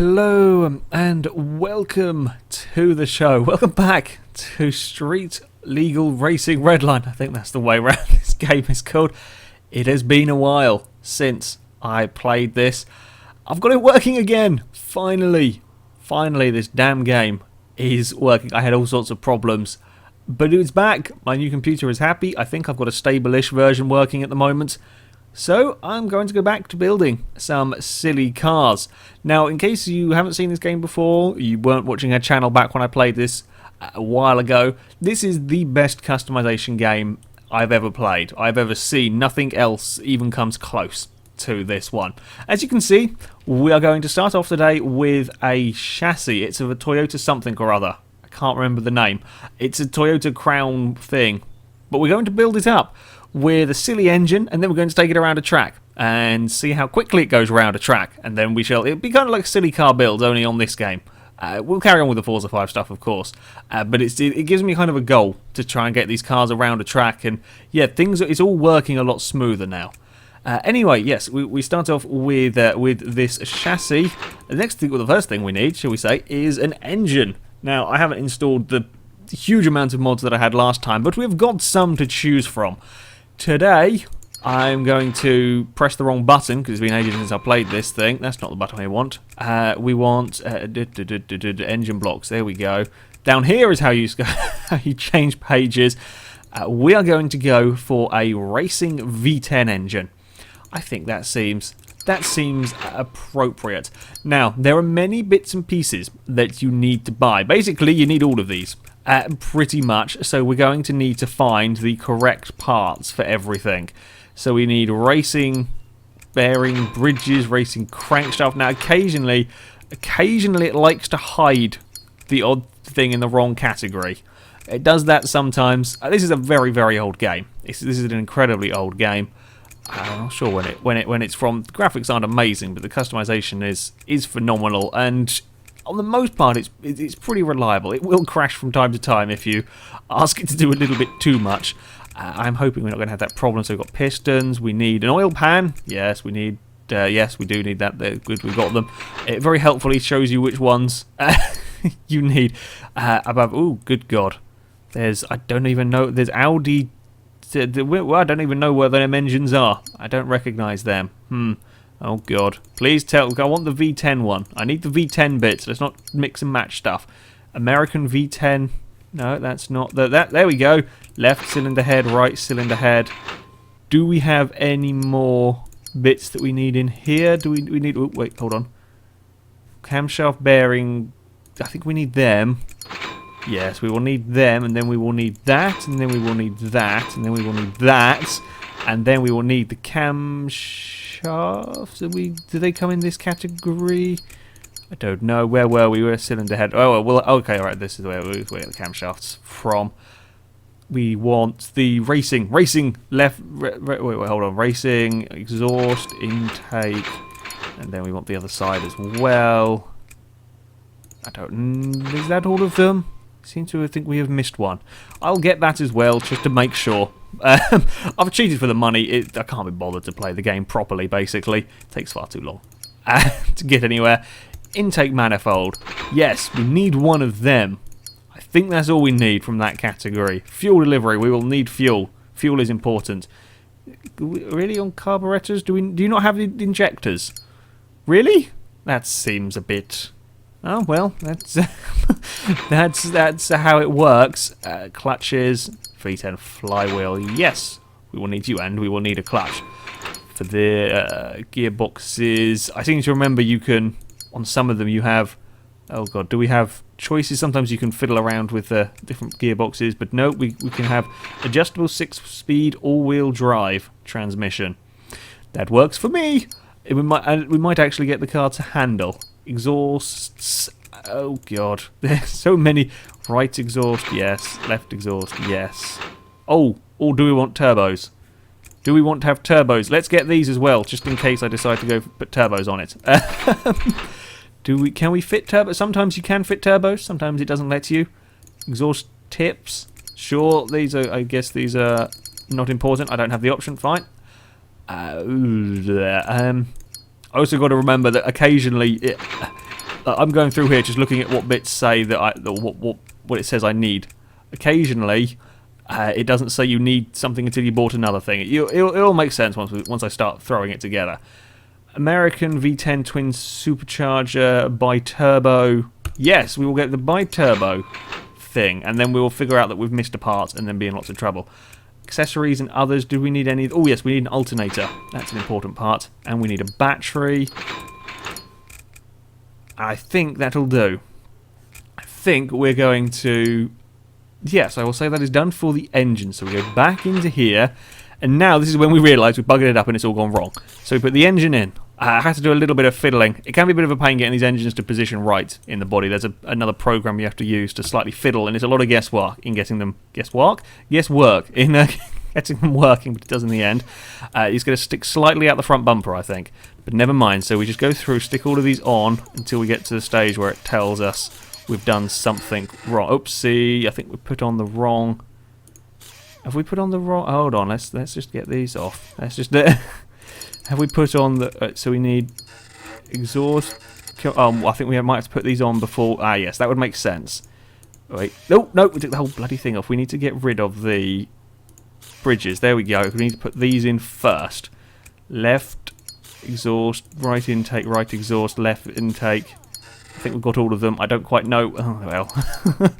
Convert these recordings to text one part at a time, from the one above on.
Hello and welcome to the show. Welcome back to Street Legal Racing Redline. I think that's the way around this game is called. It has been a while since I played this. I've got it working again. Finally, this damn game is working. I had all sorts of problems, but it's back. My new computer is happy. I think I've got a stable-ish version working at the moment. So I'm going to go back to building some silly cars. Now, in case you haven't seen this game before, you weren't watching our channel back when I played this a while ago, this is the best customization game I've ever played. I've ever seen. Nothing else even comes close to this one. As you can see, we are going to start off today with a chassis. It's of a Toyota something or other. I can't remember the name. It's a Toyota Crown thing. But we're going to build it up with a silly engine, and then we're going to take it around a track and see how quickly it goes around a track, and then it'll be kind of like a silly car build, only on this game. We'll carry on with the Forza 5 stuff, of course, but it gives me kind of a goal to try and get these cars around a track, and yeah, it's all working a lot smoother now. Anyway, yes, we start off with this chassis. The first thing we need, shall we say, is an engine. Now, I haven't installed the huge amount of mods that I had last time, but we've got some to choose from. Today, I'm going to press the wrong button because it's been ages since I played this thing. That's not the button I want. We want engine blocks. There we go. Down here is how you change pages. We are going to go for a racing V10 engine. I think that seems appropriate. Now, there are many bits and pieces that you need to buy. Basically, you need all of these. Pretty much, so we're going to need to find the correct parts for everything. So we need racing bearing bridges, racing crankshaft. Now occasionally it likes to hide the odd thing in the wrong category. It does that sometimes. This is a very, very old game. This is an incredibly old game. I'm not sure when it's from. The graphics aren't amazing, but the customization is phenomenal, and on the most part, it's pretty reliable. It will crash from time to time if you ask it to do a little bit too much. I'm hoping we're not going to have that problem. So we've got pistons. We need an oil pan. Yes, we need. Yes, we do need that. They're good. We've got them. It very helpfully shows you which ones you need. Above. Oh, good God! I don't even know. There's Audi. Well, I don't even know where them engines are. I don't recognise them. Oh God! Please tell. I want the V10 one. I need the V10 bits. Let's not mix and match stuff. American V10. No, that's not that. There we go. Left cylinder head, right cylinder head. Do we have any more bits that we need in here? Do we need? Oh, wait, hold on. Camshaft bearing. I think we need them. Yes, we will need them, and then we will need that, and then we will need that, and then we will need that, and then we will need the camshafts. Do they come in this category? I don't know. Where were we? We were cylinder head. Oh, well, okay, alright, this is where we get the camshafts from. We want the racing left, wait, hold on, racing, exhaust, intake, and then we want the other side as well. Is that all of them? I seem to think we have missed one. I'll get that as well, just to make sure. I've cheated for the money. I can't be bothered to play the game properly, basically. It takes far too long to get anywhere. Intake manifold. Yes, we need one of them. I think that's all we need from that category. Fuel delivery. We will need fuel. Fuel is important. Really, on carburetors? Do you not have the injectors? Really? That seems a bit... Oh, well, that's that's how it works. Clutches, V10 flywheel, yes, we will need you, and we will need a clutch. For the gearboxes, I seem to remember you can, on some of them you have, oh God, do we have choices? Sometimes you can fiddle around with the different gearboxes, but no, we can have adjustable 6-speed all-wheel drive transmission. That works for me. We might actually get the car to handle. Exhausts, oh God, there's so many. Right exhaust, yes. Left exhaust, yes. Oh, do we want turbos? Do we want to have turbos? Let's get these as well, just in case I decide to go put turbos on it. Can we fit turbos? Sometimes you can fit turbos, sometimes it doesn't let you. Exhaust tips, sure, I guess these are not important. I don't have the option, fine. I also got to remember that occasionally I'm going through here just looking at what bits say that what it says I need. Occasionally, it doesn't say you need something until you bought another thing. It'll make sense once I start throwing it together. American V10 twin supercharger bi-turbo. Yes, we will get the bi-turbo thing, and then we will figure out that we've missed a part and then be in lots of trouble. Accessories and others. Do we need any? Oh yes, we need an alternator. That's an important part. And we need a battery. I think that'll do. I think we're going to... Yes, I will say that is done for the engine. So we go back into here. And now this is when we realise we've buggered it up and it's all gone wrong. So we put the engine in. I have to do a little bit of fiddling. It can be a bit of a pain getting these engines to position right in the body. There's another program you have to use to slightly fiddle, and it's a lot of guesswork in getting them... Guesswork in getting them working, but it does in the end. It's going to stick slightly out the front bumper, I think. But never mind. So we just go through, stick all of these on until we get to the stage where it tells us we've done something wrong. Oopsie, I think we put on the wrong... Have we put on the wrong... Hold on, let's just get these off. Let's just... Have we put on the... so we need exhaust... I think we might have to put these on before... Ah, yes, that would make sense. Wait. No, we took the whole bloody thing off. We need to get rid of the bridges. There we go. We need to put these in first. Left exhaust, right intake, right exhaust, left intake. I think we've got all of them. I don't quite know. Oh, well.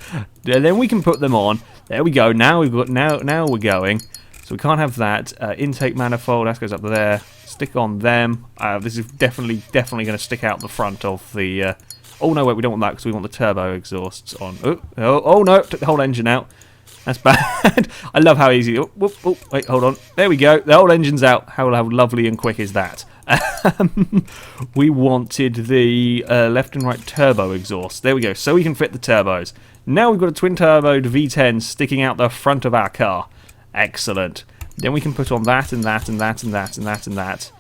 Then we can put them on. There we go. Now we've got... Now we're going. So we can't have that. Intake manifold, that goes up there. Stick on them. This is definitely going to stick out the front of the... oh no, wait, we don't want that because we want the turbo exhausts on. Oh no, took the whole engine out. That's bad. I love how easy... Oh, wait, hold on. There we go. The whole engine's out. How lovely and quick is that? We wanted the left and right turbo exhaust. There we go. So we can fit the turbos. Now we've got a twin-turboed V10 sticking out the front of our car. Excellent. Then we can put on that and that and that and that and that and that.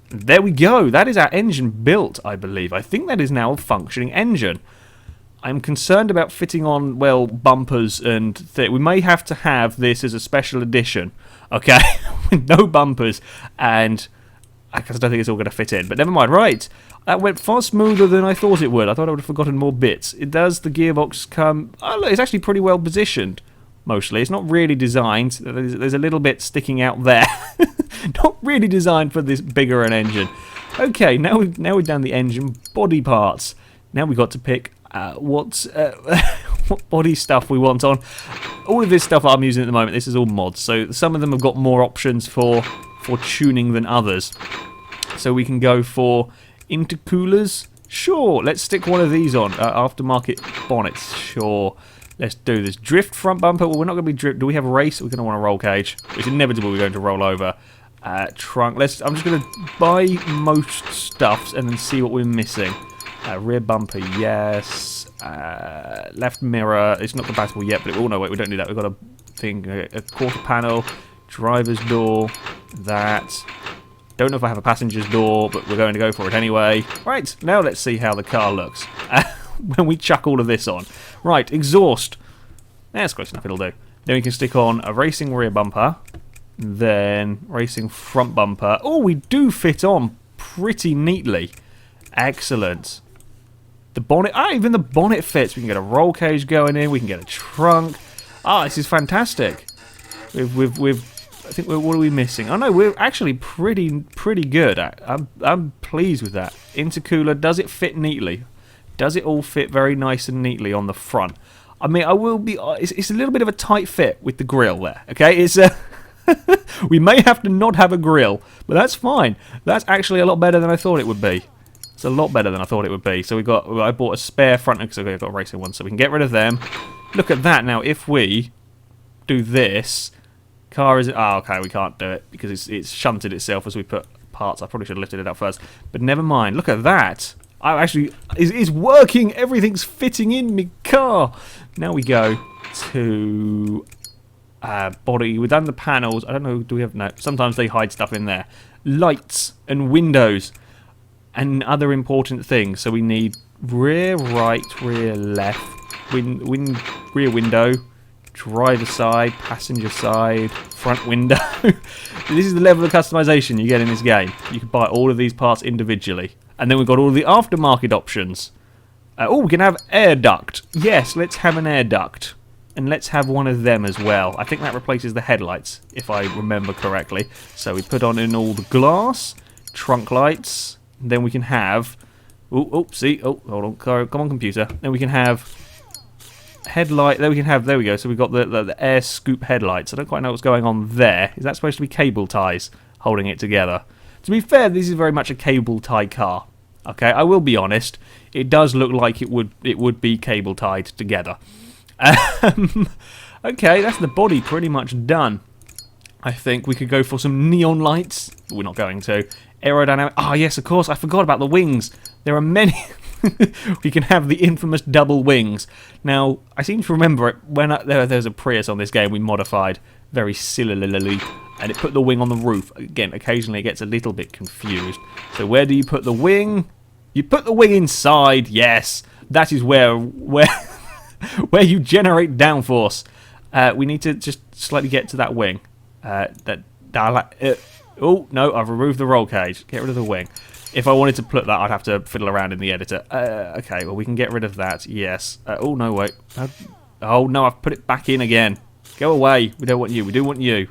There we go. That is our engine built, I believe. I think that is now a functioning engine. I'm concerned about fitting on, well, bumpers and... We may have to have this as a special edition, okay? With no bumpers, and... I don't think it's all going to fit in, but never mind. Right, that went far smoother than I thought it would. I thought I would have forgotten more bits. It does, the gearbox come... Oh, look, it's actually pretty well positioned. Mostly. It's not really designed. There's a little bit sticking out there. Not really designed for this bigger an engine. Okay, now we've done the engine body parts. Now we've got to pick what body stuff we want on. All of this stuff I'm using at the moment, this is all mods. So some of them have got more options for tuning than others. So we can go for intercoolers. Sure, let's stick one of these on. Aftermarket bonnets. Sure. Let's do this. Drift front bumper. Well, we're not going to be drift. Do we have a race? We're going to want a roll cage. It's inevitable we're going to roll over. Trunk. I'm just going to buy most stuffs and then see what we're missing. Rear bumper, yes. Left mirror. It's not compatible yet, but no, wait, we don't need that. We've got a thing, a quarter panel, driver's door, that. Don't know if I have a passenger's door, but we're going to go for it anyway. Right, now let's see how the car looks. When we chuck all of this on. Right, exhaust. That's close enough, it'll do. Then we can stick on a racing rear bumper. Then racing front bumper. Oh, we do fit on pretty neatly. Excellent. The bonnet. Even the bonnet fits. We can get a roll cage going in. We can get a trunk. This is fantastic. I think what are we missing? Oh no, we're actually pretty good. I'm pleased with that. Intercooler. Does it fit neatly? Does it all fit very nice and neatly on the front? I mean, I will be... It's a little bit of a tight fit with the grille there, okay? It's we may have to not have a grille, but that's fine. That's actually a lot better than I thought it would be. It's a lot better than I thought it would be. So I bought a spare front... Because I've got a racing one, so we can get rid of them. Look at that. Now, if we do this... Car is... Oh, okay, we can't do it because it's shunted itself as we put parts. I probably should have lifted it up first. But never mind. Look at that. It's working. Everything's fitting in my car. Now we go to body. We've done the panels. I don't know. Do we have... No. Sometimes they hide stuff in there. Lights and windows and other important things. So we need rear right, rear left, rear window, driver side, passenger side, front window. This is the level of customization you get in this game. You can buy all of these parts individually. And then we've got all the aftermarket options. Oh, we can have air duct. Yes, let's have an air duct. And let's have one of them as well. I think that replaces the headlights, if I remember correctly. So we put on in all the glass, trunk lights. Then we can have... see. Oh, hold on. Come on, computer. Then we can have... headlight. There we go. So we've got the air scoop headlights. I don't quite know what's going on there. Is that supposed to be cable ties holding it together? To be fair, this is very much a cable tie car. Okay, I will be honest. It does look like it would be cable tied together. Okay, that's the body pretty much done. I think we could go for some neon lights. We're not going to. Aerodynamic. Ah, yes, of course. I forgot about the wings. There are many. We can have the infamous double wings. Now, I seem to remember it when there's a Prius on this game we modified very sillily, and it put the wing on the roof. Again, occasionally it gets a little bit confused. So where do you put the wing? You put the wing inside. Yes, that is where where you generate downforce. We need to just slightly get to that wing. Oh no, I've removed the roll cage. Get rid of the wing. If I wanted to put that, I'd have to fiddle around in the editor. Okay, well, we can get rid of that, yes. Oh, no, wait. Oh, no, I've put it back in again. Go away. We don't want you. We do want you.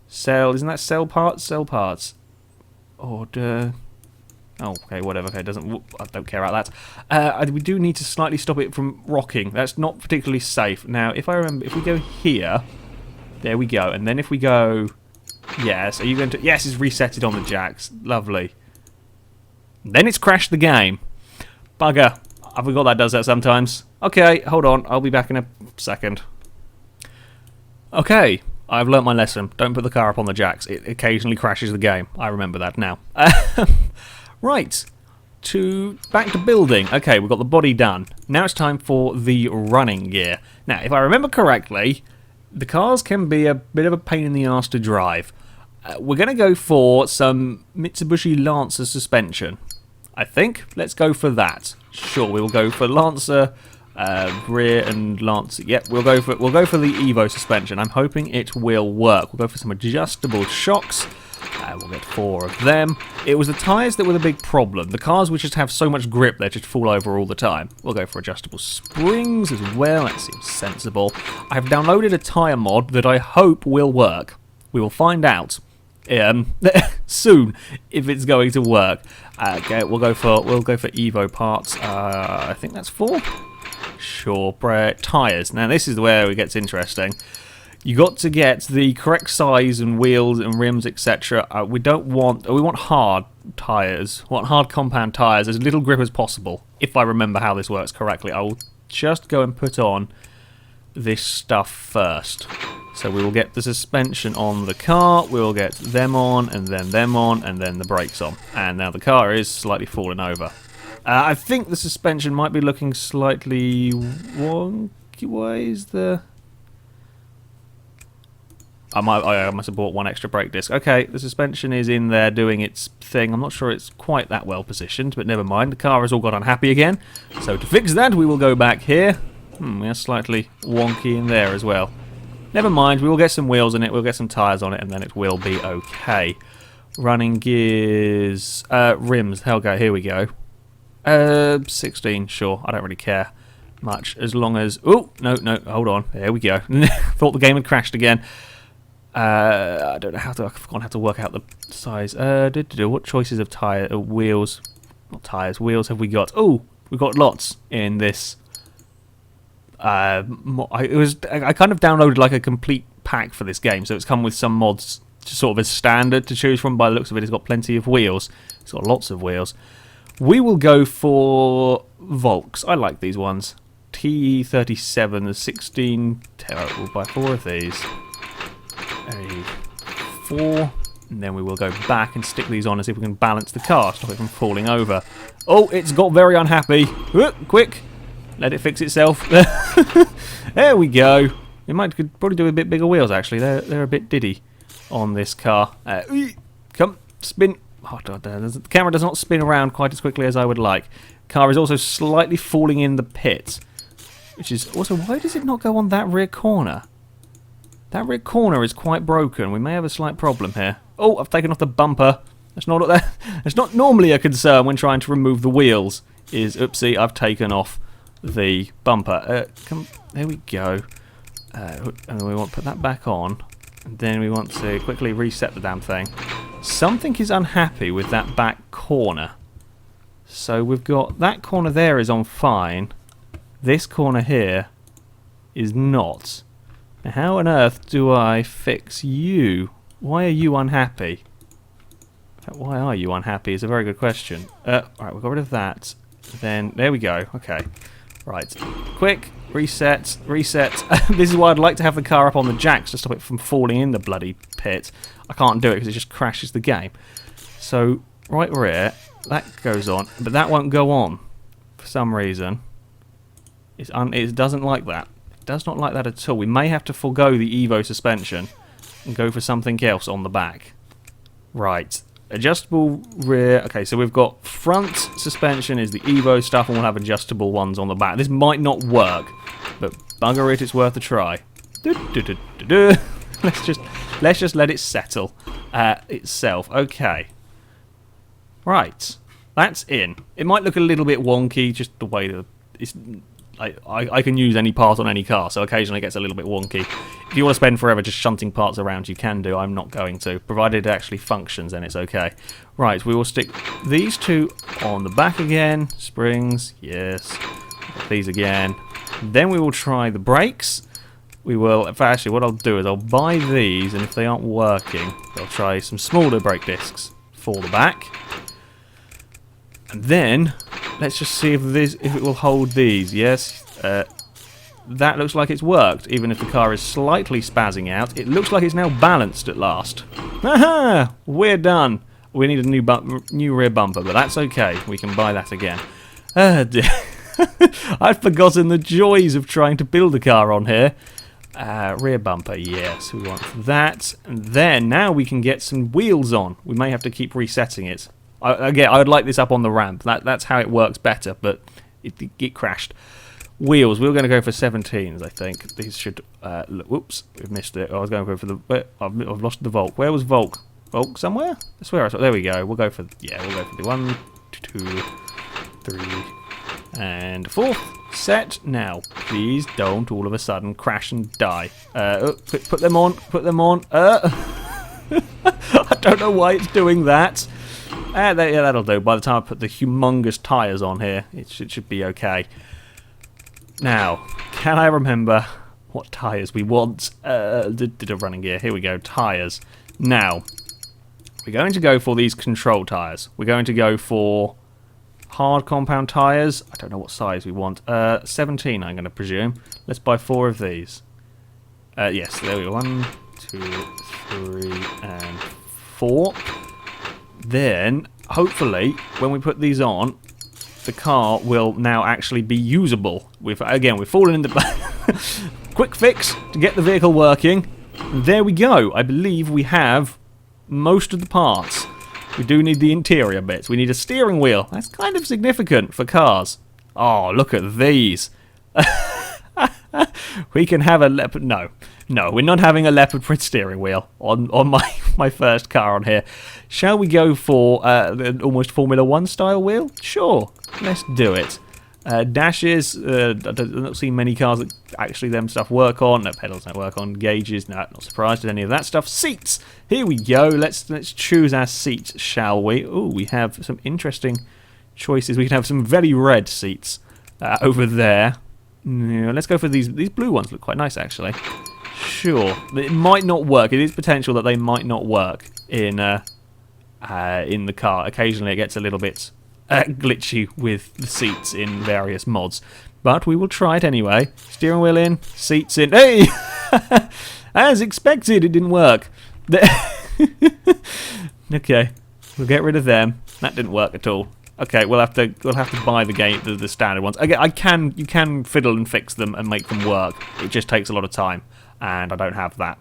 Cell, isn't that cell parts? Cell parts. Order. Oh, okay, whatever. Okay, I don't care about that. We do need to slightly stop it from rocking. That's not particularly safe. Now, if I remember, if we go here, there we go. And then if we go, yes, are you going to, yes, it's reset it on the jacks. Lovely. Then it's crashed the game. Bugger. I forgot that does that sometimes. Okay, hold on. I'll be back in a second. Okay, I've learnt my lesson. Don't put the car up on the jacks. It occasionally crashes the game. I remember that now. Right. Back to building. Okay, we've got the body done. Now it's time for the running gear. Now, if I remember correctly, the cars can be a bit of a pain in the arse to drive. We're going to go for some Mitsubishi Lancer suspension. I think. Let's go for that. Sure, we will go for Lancer, rear and Lancer. Yep, we'll go for the Evo suspension. I'm hoping it will work. We'll go for some adjustable shocks. We'll get 4 of them. It was the tyres that were the big problem. The cars which just have so much grip they just fall over all the time. We'll go for adjustable springs as well. That seems sensible. I've downloaded a tyre mod that I hope will work. We will find out soon if it's going to work. Okay, we'll go for Evo parts. I think that's 4. Sure, tyres. Now this is where it gets interesting. You got to get the correct size and wheels and rims, etc. We want hard tyres. We want hard compound tyres, as little grip as possible. If I remember how this works correctly, I will just go and put on this stuff first. So we will get the suspension on the car, we will get them on, and then the brakes on. And now the car is slightly fallen over. I think the suspension might be looking slightly wonky. Why is the... I must have bought one extra brake disc. Okay, the suspension is in there doing its thing. I'm not sure it's quite that well positioned, but never mind. The car has all got unhappy again. So to fix that, we will go back here. We are slightly wonky in there as well. Never mind, we will get some wheels in it, we'll get some tyres on it, and then it will be okay. Running gears... rims, okay, here we go. 16, sure, I don't really care much, as long as... Oh, no, hold on, there we go. Thought the game had crashed again. I don't know how to... I've forgotten how to work out the size. What choices of tyre... wheels... Not tyres, wheels have we got? Oh, we've got lots in this... I kind of downloaded like a complete pack for this game, so it's come with some mods sort of as standard to choose from. By the looks of it, it's got plenty of wheels. It's got lots of wheels. We will go for Volks. I like these ones. TE37, the 16. We'll buy 4 of these. 4. And then we will go back and stick these on and see if we can balance the car, stop it from falling over. Oh, it's got very unhappy. Quick. Let it fix itself. There we go. Could probably do a bit bigger wheels, actually. They're a bit diddy on this car. Come, spin. Oh, the camera does not spin around quite as quickly as I would like. Car is also slightly falling in the pit. Which is also, why does it not go on that rear corner? That rear corner is quite broken. We may have a slight problem here. Oh, I've taken off the bumper. That's not normally a concern when trying to remove the wheels is, oopsie, I've taken off the bumper. There we go. And we want to put that back on. And then we want to quickly reset the damn thing. Something is unhappy with that back corner. So we've got that corner there is on fine. This corner here is not. Now how on earth do I fix you? Why are you unhappy? Why are you unhappy is a very good question. Alright, we've got rid of that. Then, there we go. Okay. Right. Quick. Reset. Reset. This is why I'd like to have the car up on the jacks to stop it from falling in the bloody pit. I can't do it because it just crashes the game. So, right rear. That goes on. But that won't go on. For some reason. It doesn't like that. It does not like that at all. We may have to forego the Evo suspension and go for something else on the back. Right. Adjustable rear. Okay, so we've got front suspension is the Evo stuff, and we'll have adjustable ones on the back. This might not work, but bugger it, it's worth a try. Let's just let it settle itself. Okay. Right. That's in. It might look a little bit wonky, just the way that it's. I can use any part on any car, so occasionally it gets a little bit wonky. If you want to spend forever just shunting parts around, you can do. I'm not going to. Provided it actually functions, then it's okay. Right, we will stick these two on the back again. Springs, yes. These again. Then we will try the brakes. We will, actually what I'll do is I'll buy these, and if they aren't working, I'll try some smaller brake discs for the back. And then let's just see if it will hold these. Yes, that looks like it's worked. Even if the car is slightly spazzing out, it looks like it's now balanced at last. Haha! We're done. We need a new rear bumper, but that's okay. We can buy that again. Dear. I've forgotten the joys of trying to build a car on here. Rear bumper, yes, we want that. And then now we can get some wheels on. We may have to keep resetting it. Again, I would like this up on the ramp. That's how it works better, but it crashed. Wheels, we were going to go for 17s, I think. These should... look, whoops, we've missed it. I was going to go for the... I've lost the Volk. Where was Volk? Volk somewhere? I swear I saw... There we go. We'll go for... Yeah, we'll go for the 1, 2, 3, and 4th. Set. Now, please don't all of a sudden crash and die. Put them on. Put them on. I don't know why it's doing that. Yeah, that'll do. By the time I put the humongous tyres on here, it should be okay. Now, can I remember what tyres we want? Did a running gear. Here we go, tyres. Now, we're going to go for these control tyres. We're going to go for hard compound tyres. I don't know what size we want. 17, I'm going to presume. Let's buy 4 of these. Yes, there we go. 1, 2, 3, and 4. Then, hopefully, when we put these on, the car will now actually be usable. We've fallen in the... Quick fix to get the vehicle working. There we go. I believe we have most of the parts. We do need the interior bits. We need a steering wheel. That's kind of significant for cars. Oh, look at these. We can have a leopard... No, we're not having a leopard print steering wheel on my first car on here. Shall we go for the almost Formula 1 style wheel? Sure, let's do it. Dashes, I don't see many cars that actually them stuff work on. No, pedals don't work on. Gauges, no, not surprised at any of that stuff. Seats, here we go. Let's choose our seats, shall we? Oh, we have some interesting choices. We can have some very red seats over there. Yeah, let's go for these blue ones. Look quite nice, actually. Sure, it might not work. It is potential that they might not work in the car. Occasionally, it gets a little bit glitchy with the seats in various mods, but we will try it anyway. Steering wheel in, seats in. Hey, as expected, it didn't work. Okay, we'll get rid of them. That didn't work at all. Okay, we'll have to buy the standard ones. Again, you can fiddle and fix them and make them work. It just takes a lot of time, and I don't have that.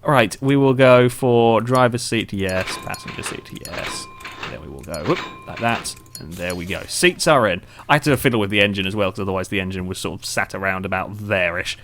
Right, we will go for driver's seat, yes. Passenger seat, yes. There we will go, whoop, like that, and there we go. Seats are in. I had to fiddle with the engine as well, because otherwise the engine was sort of sat around about there-ish.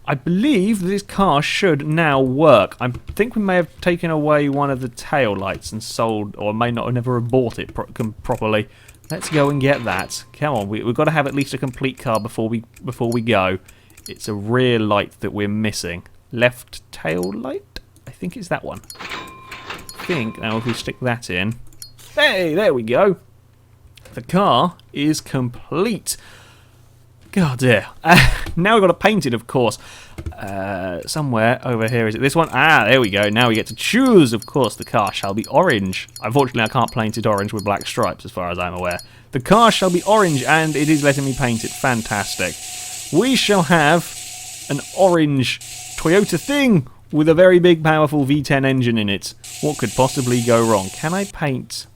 I believe this car should now work. I think we may have taken away one of the tail lights and sold, or may not have never bought it properly. Let's go and get that. Come on, we've got to have at least a complete car before we go. It's a rear light that we're missing. Left tail light? I think it's that one. Now if we stick that in. Hey, there we go. The car is complete. God dear. Now we've got to paint it, of course. Somewhere over here. Is it this one? Ah, there we go. Now we get to choose. Of course, the car shall be orange. Unfortunately, I can't paint it orange with black stripes, as far as I'm aware. The car shall be orange, and it is letting me paint it. Fantastic. We shall have an orange Toyota thing with a very big, powerful V10 engine in it. What could possibly go wrong? Can I paint...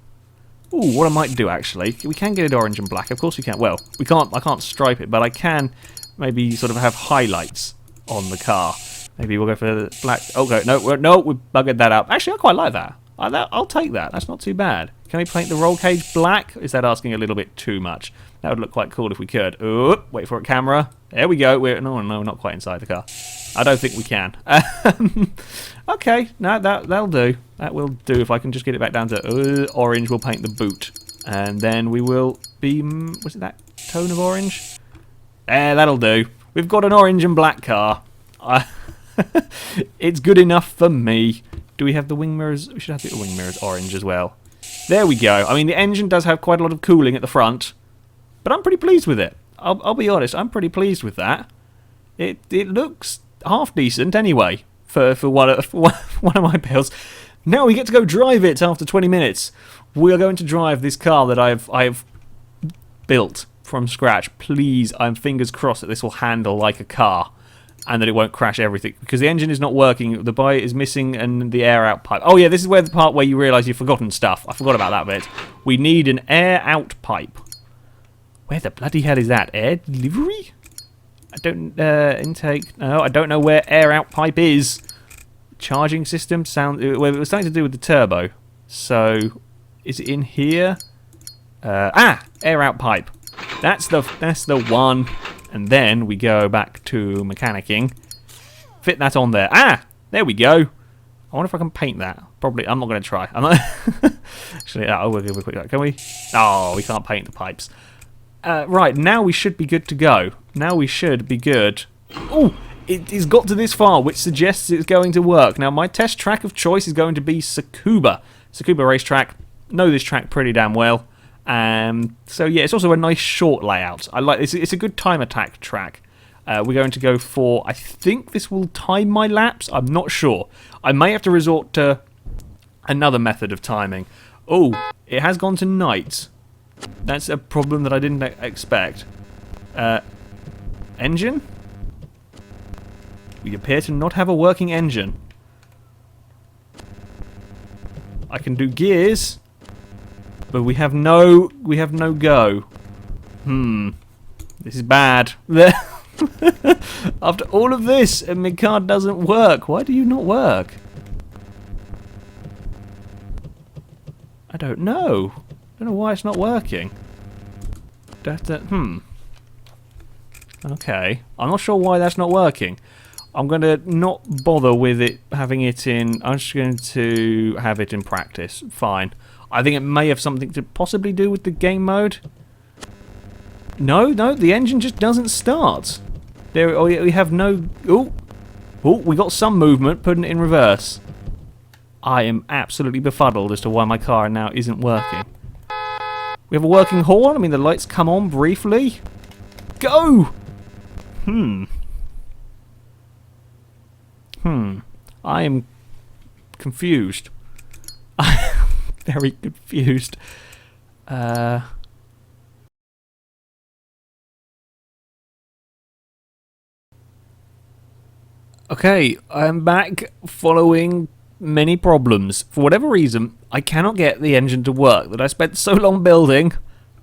Ooh, what I might do, actually. We can get it orange and black. Of course we can. Well, we can't. I can't stripe it, but I can maybe sort of have highlights on the car. Maybe we'll go for the black. Okay, no, we buggered that up. Actually, I quite like that. I'll take that. That's not too bad. Can we paint the roll cage black? Is that asking a little bit too much? That would look quite cool if we could. Ooh, wait for it, camera. There we go. No, not quite inside the car. I don't think we can. Okay, no, that'll do. That will do. If I can just get it back down to orange, we'll paint the boot. And then we will be... Was it that tone of orange? That'll do. We've got an orange and black car. It's good enough for me. Do we have the wing mirrors? We should have the wing mirrors orange as well. There we go. I mean, the engine does have quite a lot of cooling at the front. But I'm pretty pleased with it. I'll be honest, I'm pretty pleased with that. It looks half decent anyway for one of my builds. Now we get to go drive it after 20 minutes. We are going to drive this car that I've built from scratch. Please, I'm fingers crossed that this will handle like a car and that it won't crash everything, because the engine is not working, the body is missing, and the air out pipe. Oh yeah, this is where the part where you realise you've forgotten stuff. I forgot about that bit. We need an air out pipe. Where the bloody hell is that? Air delivery? I don't... intake... No, I don't know where air out pipe is. Charging system? Sound... Well, it was something to do with the turbo. So, is it in here? Air out pipe. That's the one. And then we go back to mechanicking. Fit that on there. There we go. I wonder if I can paint that. Probably. I'm not going to try. I'm not... Actually, we'll give a quick look. Can we? Oh, we can't paint the pipes. Right, now we should be good to go. Now we should be good. Oh, it's got to this far, which suggests it's going to work. Now, my test track of choice is going to be Tsukuba. Tsukuba racetrack. Know this track pretty damn well. So, yeah, it's also a nice short layout. I like this. It's a good time attack track. We're going to go for... I think this will time my laps. I'm not sure. I may have to resort to another method of timing. Oh, it has gone to night. That's a problem that I didn't expect. Engine? We appear to not have a working engine. I can do gears, but we have no go. This is bad. After all of this, and my car doesn't work. Why do you not work? I don't know. I don't know why it's not working. Okay. I'm not sure why that's not working. I'm going to not bother with it, having it in... I'm just going to have it in practice. Fine. I think it may have something to possibly do with the game mode. No, the engine just doesn't start. We have no... Oh, we got some movement, putting it in reverse. I am absolutely befuddled as to why my car now isn't working. We have a working horn. I mean, the lights come on briefly. Go! I am confused. I am very confused. Okay, I'm back following many problems. For whatever reason, I cannot get the engine to work that I spent so long building.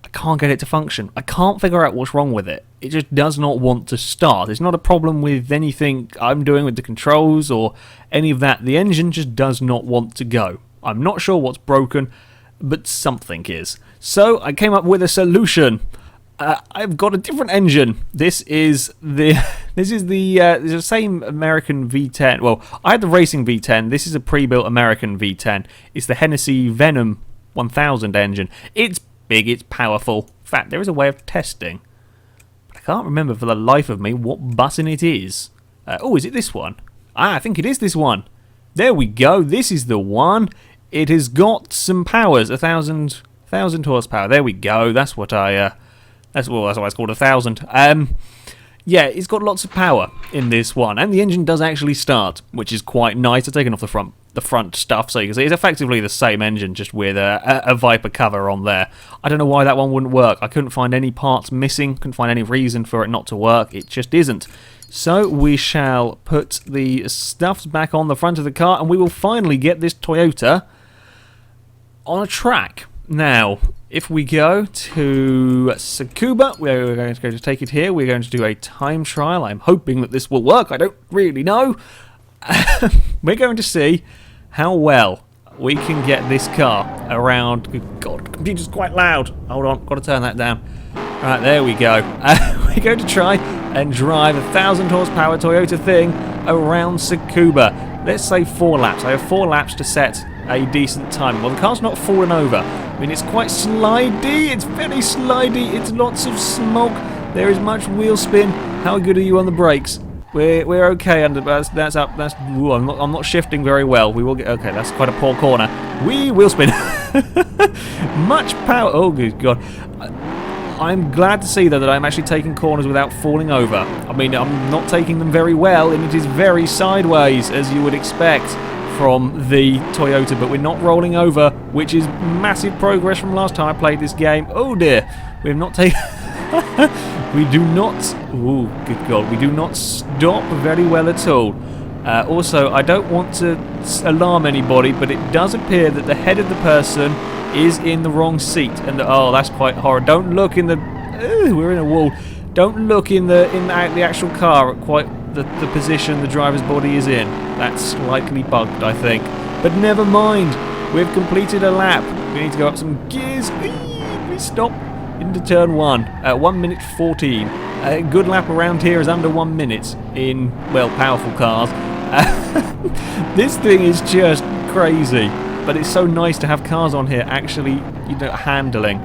I can't get it to function. I can't figure out what's wrong with it. It just does not want to start. It's not a problem with anything I'm doing with the controls or any of that. The engine just does not want to go. I'm not sure what's broken, but something is. So I came up with a solution. I've got a different engine. This is the same American V10. Well, I had the racing V10. This is a pre-built American V10. It's the Hennessy Venom 1000 engine. It's big, it's powerful. In fact, there is a way of testing. But I can't remember for the life of me what button it is. Oh, is it this one? Ah, I think it is this one. There we go. This is the one. It has got some powers. 1,000 horsepower. There we go. That's what I... that's why it's called 1,000. Yeah, it's got lots of power in this one, and the engine does actually start, which is quite nice. I've taken off the front stuff, so you can see it's effectively the same engine, just with a Viper cover on there. I don't know why that one wouldn't work. I couldn't find any parts missing, couldn't find any reason for it not to work. It just isn't. So we shall put the stuffs back on the front of the car, and we will finally get this Toyota on a track. Now, if we go to Tsukuba, we're going to take it here. We're going to do a time trial. I'm hoping that this will work. I don't really know. We're going to see how well we can get this car around. Good God, the computer's quite loud. Hold on, got to turn that down. Right, there we go. We're going to try and drive a 1,000 horsepower Toyota thing around Tsukuba. Let's say 4 laps. I have 4 laps to set a decent time. Well, the car's not fallen over. I mean, it's quite slidey. It's very slidey. It's lots of smoke. There is much wheel spin. How good are you on the brakes? We're okay under that's up. That's ooh, I'm not shifting very well. We will get okay. That's quite a poor corner. Wheel spin. Much power. Oh good God. I'm glad to see though that I'm actually taking corners without falling over. I mean, I'm not taking them very well, and it is very sideways as you would expect from the Toyota, but we're not rolling over, which is massive progress from last time I played this game. Oh dear, we have not taken... we do not... Oh, good God, we do not stop very well at all. Also, I don't want to alarm anybody, but it does appear that the head of the person is in the wrong seat, and oh, that's quite horrid. Don't look in the... we're in a wall. Don't look in the actual car at quite the position the driver's body is in. That's slightly bugged, I think. But never mind. We've completed a lap. We need to go up some gears. Please stop into turn 1. 1 minute 14. A good lap around here is under 1 minute in, well, powerful cars. This thing is just crazy. But it's so nice to have cars on here actually, you know, handling.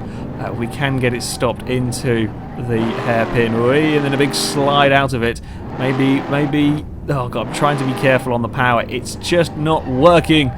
We can get it stopped into the hairpin, and then a big slide out of it. Maybe, oh God, I'm trying to be careful on the power. It's just not working.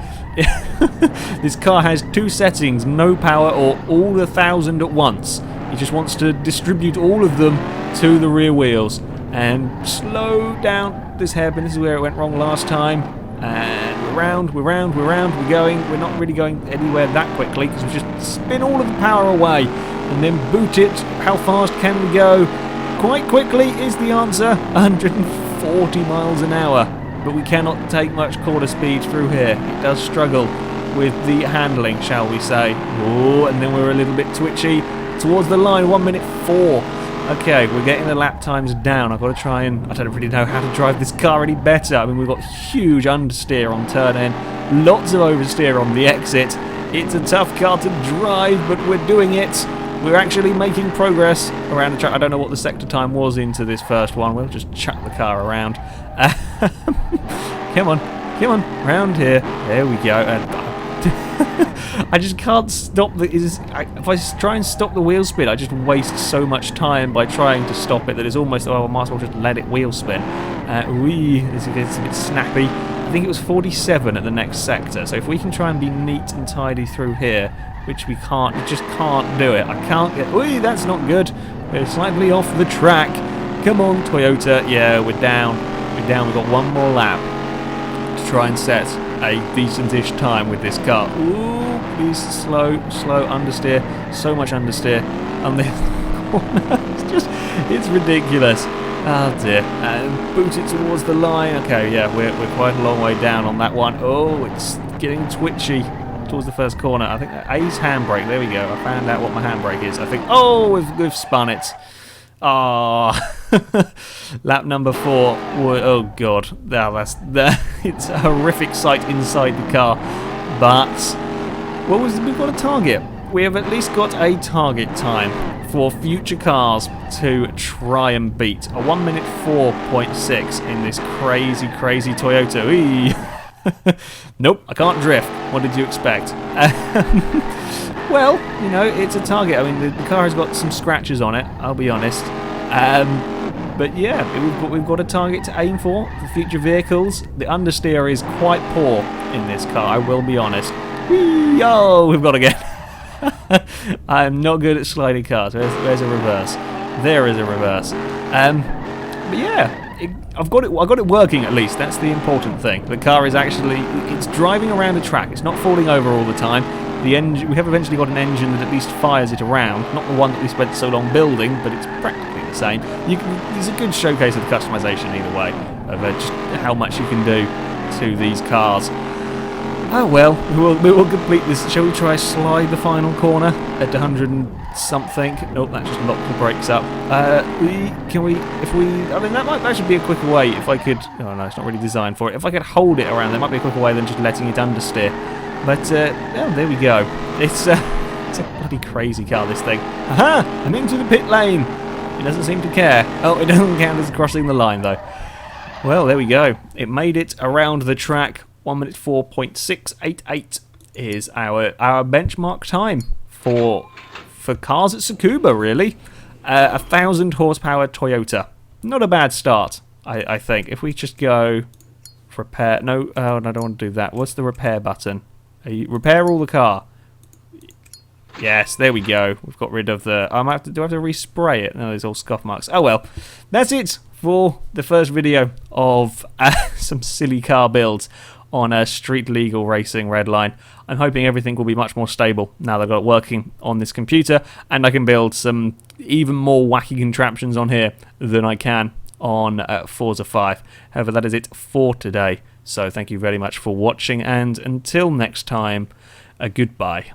This car has 2 settings, no power or all 1,000 at once. It just wants to distribute all of them to the rear wheels. And slow down this hairpin. This is where it went wrong last time. And we're round, we're going. We're not really going anywhere that quickly because we just spin all of the power away and then boot it. How fast can we go? Quite quickly is the answer. 140 miles an hour. But we cannot take much quarter speed through here. It does struggle with the handling, shall we say. Oh, and then we're a little bit twitchy towards the line. 1 minute 4. Okay, we're getting the lap times down. I've got to try and... I don't really know how to drive this car any better. I mean, we've got huge understeer on turn N, lots of oversteer on the exit. It's a tough car to drive, but we're doing it. We're actually making progress around the track. I don't know what the sector time was into this first one. We'll just chuck the car around. Come on, round here. There we go. I just can't stop the... if I try and stop the wheel spin, I just waste so much time by trying to stop it that it's almost... oh, I might as well just let it wheel spin. It's a bit snappy. I think it was 47 at the next sector, so if we can try and be neat and tidy through here, which we can't, we just can't do it. I can't get... that's not good. We're slightly off the track. Come on, Toyota. Yeah, we're down. We've got one more lap to try and set a decent-ish time with this car. Ooh, please slow understeer. So much understeer on this corner. It's ridiculous. Oh dear. And boot it towards the line. Okay, yeah, we're quite a long way down on that one. Oh, it's getting twitchy towards the first corner. I think A's handbrake. There we go. I found out what my handbrake is. I think. Oh, we've spun it. Ah, lap number 4. Oh God, it's a horrific sight inside the car. But we've got a target. We have at least got a target time for future cars to try and beat. A 1 minute 4.6 in this crazy Toyota. Nope, I can't drift. What did you expect? well, you know, it's a target. I mean, the car has got some scratches on it, I'll be honest. But yeah, we've got a target to aim for future vehicles. The understeer is quite poor in this car, I will be honest. Whee! Oh, we've got to get... I'm not good at sliding cars. Where's a reverse? There is a reverse. But yeah, I've got it working at least. That's the important thing. The car is actually, it's driving around the track. It's not falling over all the time. The engine, we have eventually got an engine that at least fires it around. Not the one that we spent so long building, but it's practically the same. It's a good showcase of the customization either way, of just how much you can do to these cars. Oh well, we will complete this. Shall we try slide the final corner at 100 and something? Nope, that just locked the brakes up. I mean, that should be a quicker way if I could. Oh no, it's not really designed for it. If I could hold it around, there might be a quicker way than just letting it understeer. But oh, there we go. It's a bloody crazy car, this thing. Aha! I'm into the pit lane. It doesn't seem to care. Oh, it doesn't count as crossing the line though. Well, there we go. It made it around the track. 1 minute 4.688 is our benchmark time for cars at Tsukuba, really. 1,000 horsepower Toyota. Not a bad start, I think. If we just go repair... No, I don't want to do that. What's the repair button? Repair all the car. Yes, there we go. We've got rid of the... do I have to respray it? No, there's all scuff marks. Oh well. That's it for the first video of some silly car builds on a Street Legal Racing Redline. I'm hoping everything will be much more stable now that I've got it working on this computer, and I can build some even more wacky contraptions on here than I can on Forza 5. However, that is it for today. So thank you very much for watching, and until next time, goodbye.